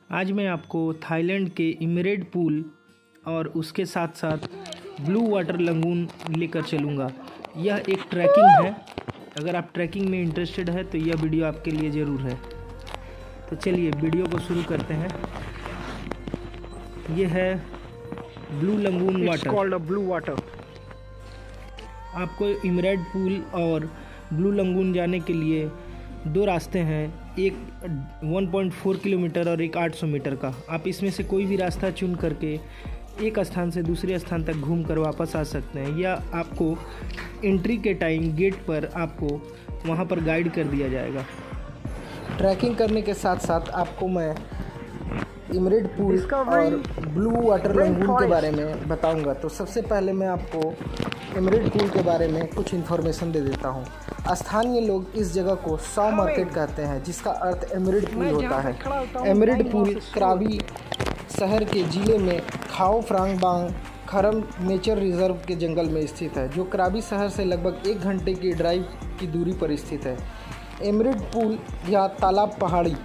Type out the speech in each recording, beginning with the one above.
आज मैं आपको थाईलैंड के इमरेड पूल और उसके साथ साथ ब्लू वाटर लगून लेकर चलूँगा। यह एक ट्रैकिंग है। अगर आप ट्रैकिंग में इंटरेस्टेड है तो यह वीडियो आपके लिए ज़रूर है। तो चलिए वीडियो को शुरू करते हैं। यह है blue lagoon water. Called blue water. आपको इमरेड पूल और ब्लू लगून जाने के लिए दो रास्ते हैं, एक 1.4 किलोमीटर और एक 800 मीटर का। आप इसमें से कोई भी रास्ता चुन करके एक स्थान से दूसरे स्थान तक घूम कर वापस आ सकते हैं, या आपको एंट्री के टाइम गेट पर आपको वहां पर गाइड कर दिया जाएगा। ट्रैकिंग करने के साथ साथ आपको मैं इमरेड पूल और ब्लू वाटर लगून के बारे में बताऊंगा। तो सबसे पहले मैं आपको इमरेड पूल के बारे में कुछ इन्फॉर्मेशन दे देता हूं। स्थानीय लोग इस जगह को सौ मार्केट कहते हैं, जिसका अर्थ इमरेड पूल होता है। इमरेड पूल क्राबी शहर के ज़िले में खाओ फ्रांग बांग खरम नेचर रिजर्व के जंगल में स्थित है, जो क्राबी शहर से लगभग 1 घंटे की ड्राइव की दूरी पर स्थित है। इमरेड पूल या तालाब पहाड़ी,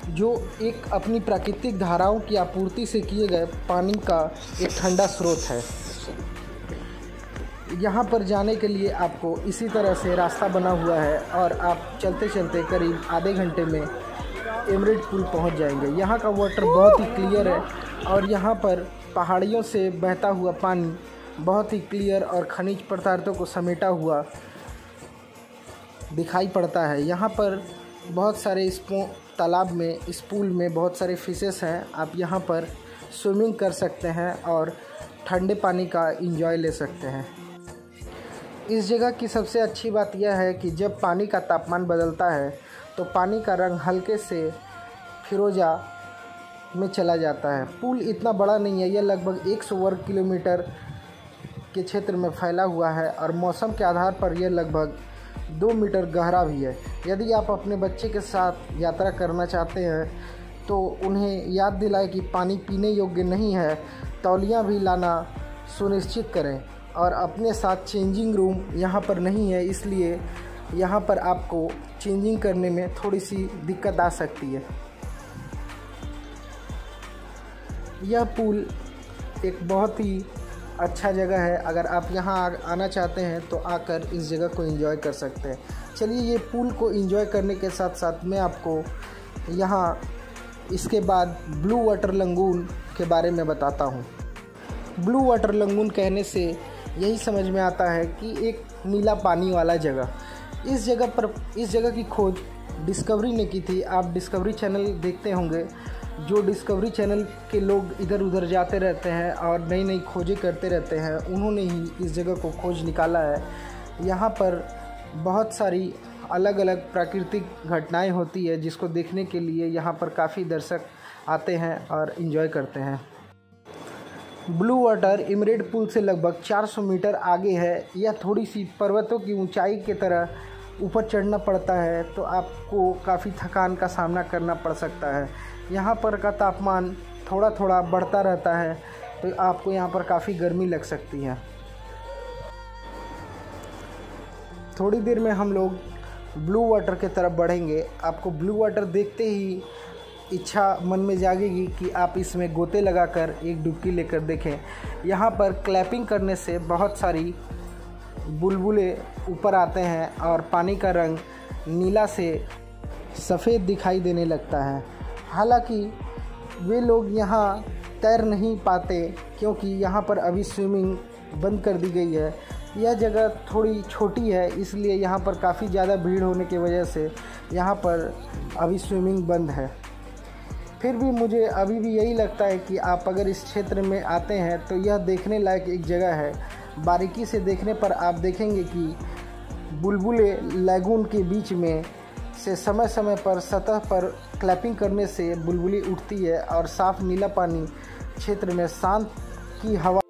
जो एक अपनी प्राकृतिक धाराओं की आपूर्ति से किए गए पानी का एक ठंडा स्रोत है। यहाँ पर जाने के लिए आपको इसी तरह से रास्ता बना हुआ है और आप चलते चलते करीब आधे घंटे में इमरेड पूल पहुँच जाएंगे। यहाँ का वाटर बहुत ही क्लियर है और यहाँ पर पहाड़ियों से बहता हुआ पानी बहुत ही क्लियर और खनिज पदार्थों को समेटा हुआ दिखाई पड़ता है। यहाँ पर बहुत सारे तालाब में, इस पूल में बहुत सारे फिशेस हैं। आप यहाँ पर स्विमिंग कर सकते हैं और ठंडे पानी का एंजॉय ले सकते हैं। इस जगह की सबसे अच्छी बात यह है कि जब पानी का तापमान बदलता है तो पानी का रंग हल्के से फिरोजा में चला जाता है। पूल इतना बड़ा नहीं है, यह लगभग 100 वर्ग किलोमीटर के क्षेत्र में फैला हुआ है और मौसम के आधार पर यह लगभग 2 मीटर गहरा भी है। यदि आप अपने बच्चे के साथ यात्रा करना चाहते हैं तो उन्हें याद दिलाएं कि पानी पीने योग्य नहीं है। तौलियाँ भी लाना सुनिश्चित करें और अपने साथ चेंजिंग रूम यहाँ पर नहीं है, इसलिए यहाँ पर आपको चेंजिंग करने में थोड़ी सी दिक्कत आ सकती है। यह पूल एक बहुत ही अच्छा जगह है। अगर आप यहाँ आना चाहते हैं तो आकर इस जगह को एंजॉय कर सकते हैं। चलिए, ये पूल को एंजॉय करने के साथ साथ मैं आपको यहाँ इसके बाद ब्लू वाटर लगून के बारे में बताता हूँ। ब्लू वाटर लगून कहने से यही समझ में आता है कि एक नीला पानी वाला जगह। इस जगह की खोज डिस्कवरी ने की थी। आप डिस्कवरी चैनल देखते होंगे, जो डिस्कवरी चैनल के लोग इधर उधर जाते रहते हैं और नई नई खोजें करते रहते हैं, उन्होंने ही इस जगह को खोज निकाला है। यहाँ पर बहुत सारी अलग अलग प्राकृतिक घटनाएं होती है, जिसको देखने के लिए यहाँ पर काफ़ी दर्शक आते हैं और एंजॉय करते हैं। ब्लू वाटर इमरेड पूल से लगभग 400 मीटर आगे है। यह थोड़ी सी पर्वतों की ऊंचाई की तरह ऊपर चढ़ना पड़ता है, तो आपको काफ़ी थकान का सामना करना पड़ सकता है। यहाँ पर का तापमान थोड़ा थोड़ा बढ़ता रहता है, तो आपको यहाँ पर काफ़ी गर्मी लग सकती है। थोड़ी देर में हम लोग ब्लू वाटर की तरफ बढ़ेंगे। आपको ब्लू वाटर देखते ही इच्छा मन में जागेगी कि आप इसमें गोते लगाकर एक डुबकी लेकर देखें। यहाँ पर क्लैपिंग करने से बहुत सारी बुलबुले ऊपर आते हैं और पानी का रंग नीला से सफ़ेद दिखाई देने लगता है। हालांकि वे लोग यहाँ तैर नहीं पाते, क्योंकि यहाँ पर अभी स्विमिंग बंद कर दी गई है। यह जगह थोड़ी छोटी है, इसलिए यहाँ पर काफ़ी ज़्यादा भीड़ होने की वजह से यहाँ पर अभी स्विमिंग बंद है। फिर भी मुझे अभी भी यही लगता है कि आप अगर इस क्षेत्र में आते हैं तो यह देखने लायक एक जगह है। बारीकी से देखने पर आप देखेंगे कि बुलबुले लगून के बीच में से समय समय पर सतह पर क्लैपिंग करने से बुलबुली उठती है और साफ नीला पानी क्षेत्र में शांत की हवा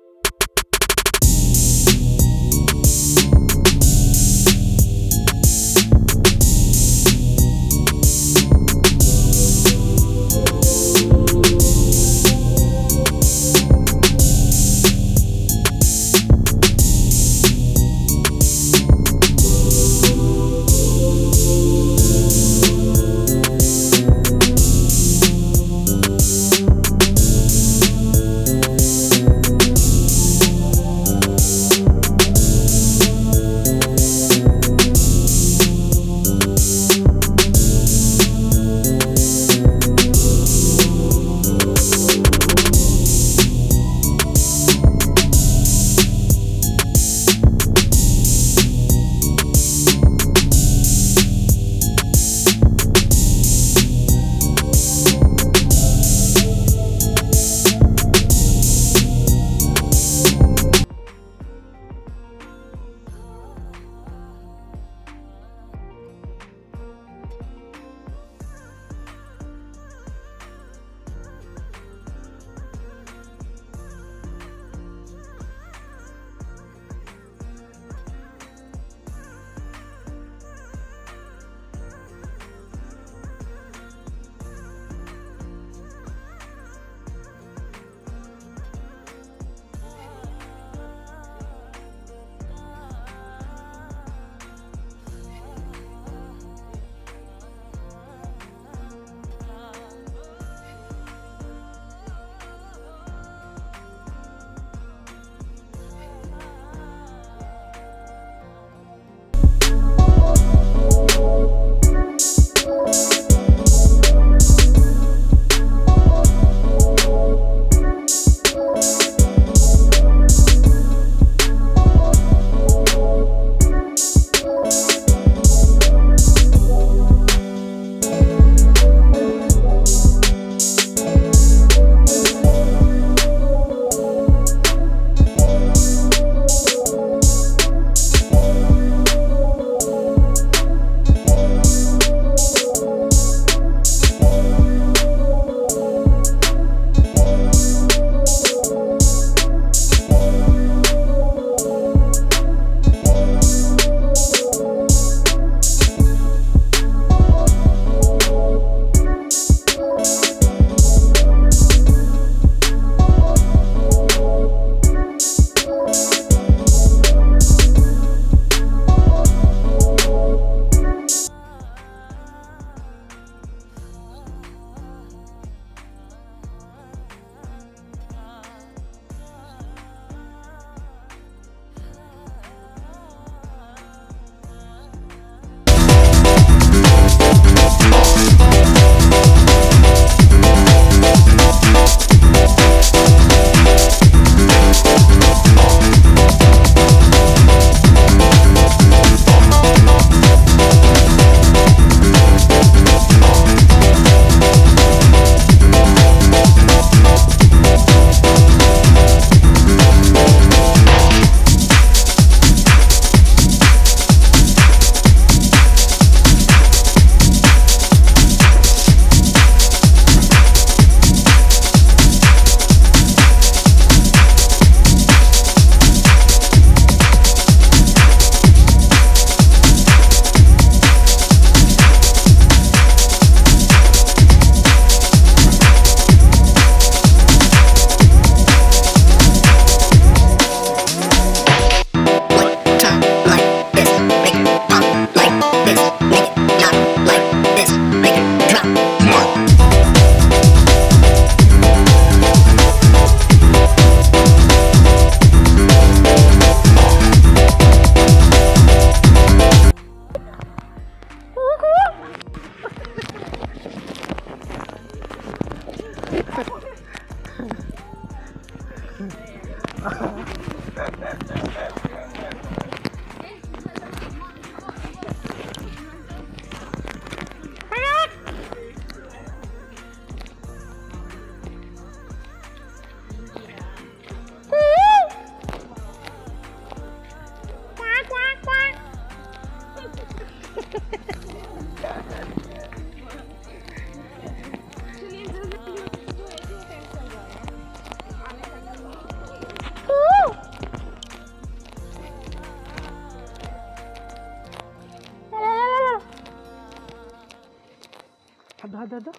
दादा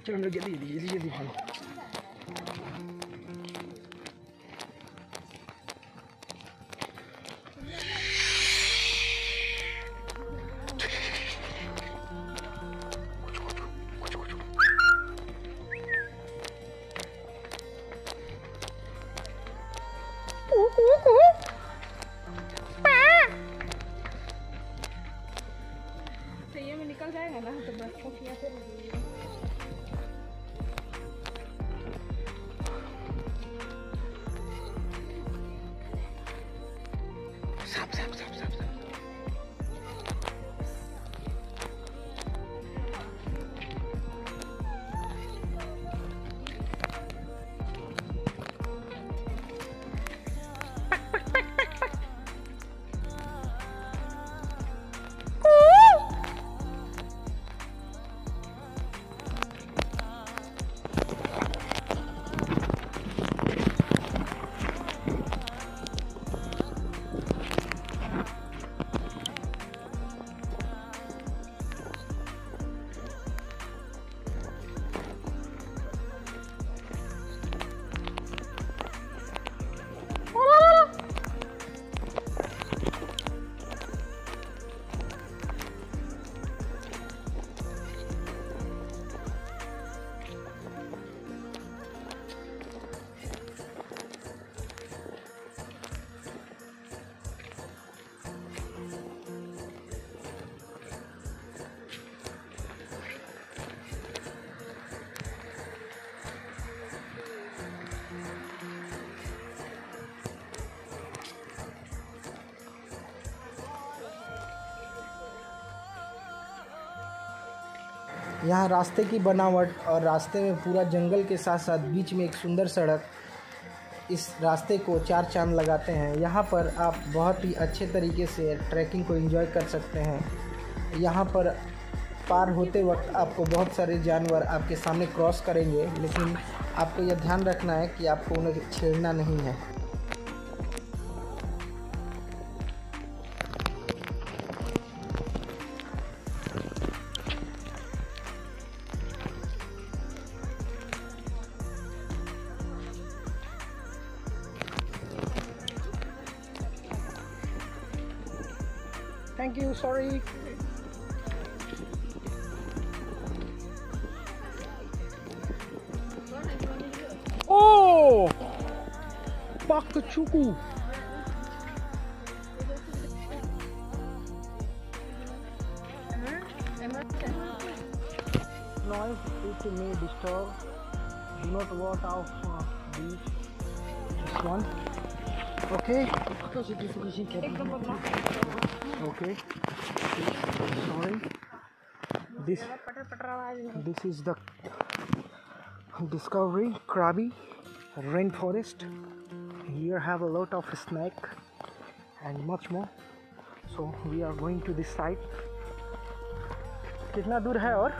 चलो जल्दी जल्दी जल्दी जल्दी भागो। ये में निकल जाएगा ना तो बस खुशियाँ से साफ साफ साफ साफ साफ। यहाँ रास्ते की बनावट और रास्ते में पूरा जंगल के साथ साथ बीच में एक सुंदर सड़क, इस रास्ते को 4 चांद लगाते हैं। यहाँ पर आप बहुत ही अच्छे तरीके से ट्रैकिंग को एंजॉय कर सकते हैं। यहाँ पर पार होते वक्त आपको बहुत सारे जानवर आपके सामने क्रॉस करेंगे, लेकिन आपको यह ध्यान रखना है कि आपको उन्हें छेड़ना नहीं है। Thank you, sorry. Oh! Pakachuku. Noise it may disturb. Do not walk off beach. This one. Okay. Okay. Sorry. This is the Discovery Krabi rainforest. Here have a lot of snake and much more. So we are going to this side. कितना दूर है और?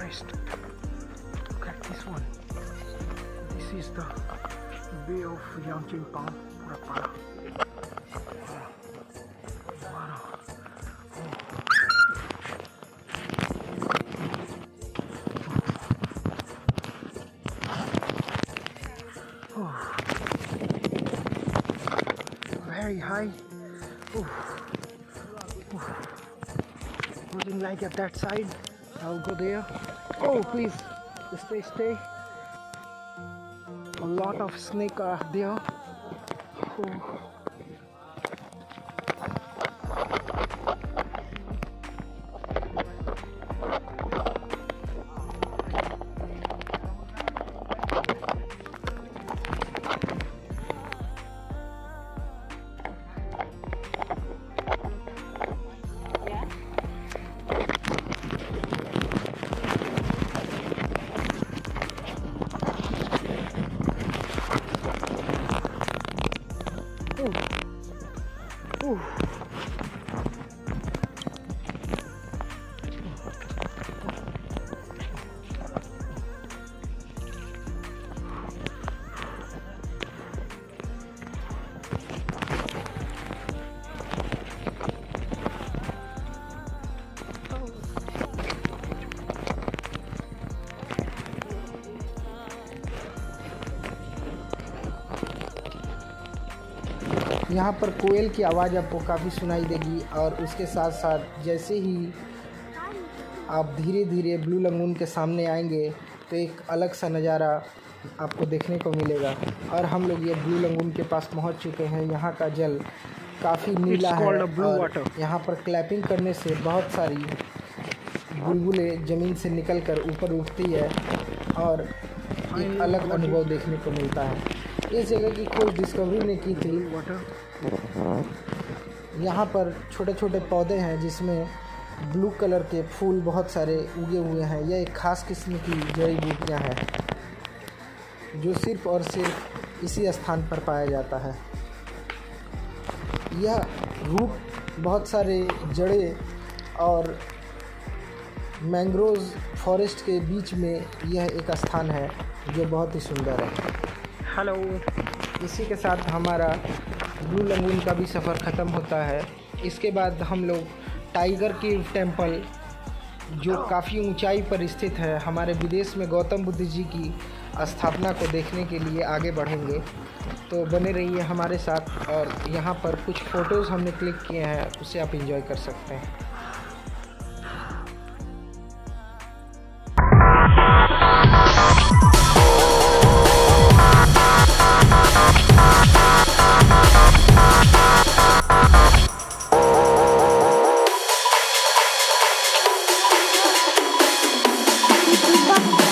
forest. Look at this one. This is the Bay of Yangtze-Pang, Purapara. Very high. Looking like at that side. I'll go there. Oh, please stay. A lot of snake are there. Oh. यहाँ पर कोयल की आवाज़ आपको काफ़ी सुनाई देगी और उसके साथ साथ जैसे ही आप धीरे धीरे ब्लू लगून के सामने आएंगे तो एक अलग सा नज़ारा आपको देखने को मिलेगा। और हम लोग ये ब्लू लगून के पास पहुँच चुके हैं। यहाँ का जल काफ़ी नीला है और यहाँ पर क्लैपिंग करने से बहुत सारी बुलबुलें ज़मीन से निकलकर ऊपर उठती है और एक अलग अनुभव देखने को मिलता है। इस जगह की खोज डिस्कवरी ने की थी। यहाँ पर छोटे छोटे पौधे हैं जिसमें ब्लू कलर के फूल बहुत सारे उगे हुए हैं। यह एक ख़ास किस्म की जड़ी बूटियाँ हैं जो सिर्फ़ और सिर्फ इसी स्थान पर पाया जाता है। यह रूट बहुत सारे जड़ें और मैंग्रोव फॉरेस्ट के बीच में यह एक स्थान है जो बहुत ही सुंदर है। हेलो, इसी के साथ हमारा ब्लू लगून का भी सफ़र ख़त्म होता है। इसके बाद हम लोग टाइगर केव टेम्पल जो काफ़ी ऊंचाई पर स्थित है, हमारे विदेश में गौतम बुद्ध जी की स्थापना को देखने के लिए आगे बढ़ेंगे। तो बने रहिए हमारे साथ और यहाँ पर कुछ फ़ोटोज़ हमने क्लिक किए हैं, उसे आप एंजॉय कर सकते हैं। Bye.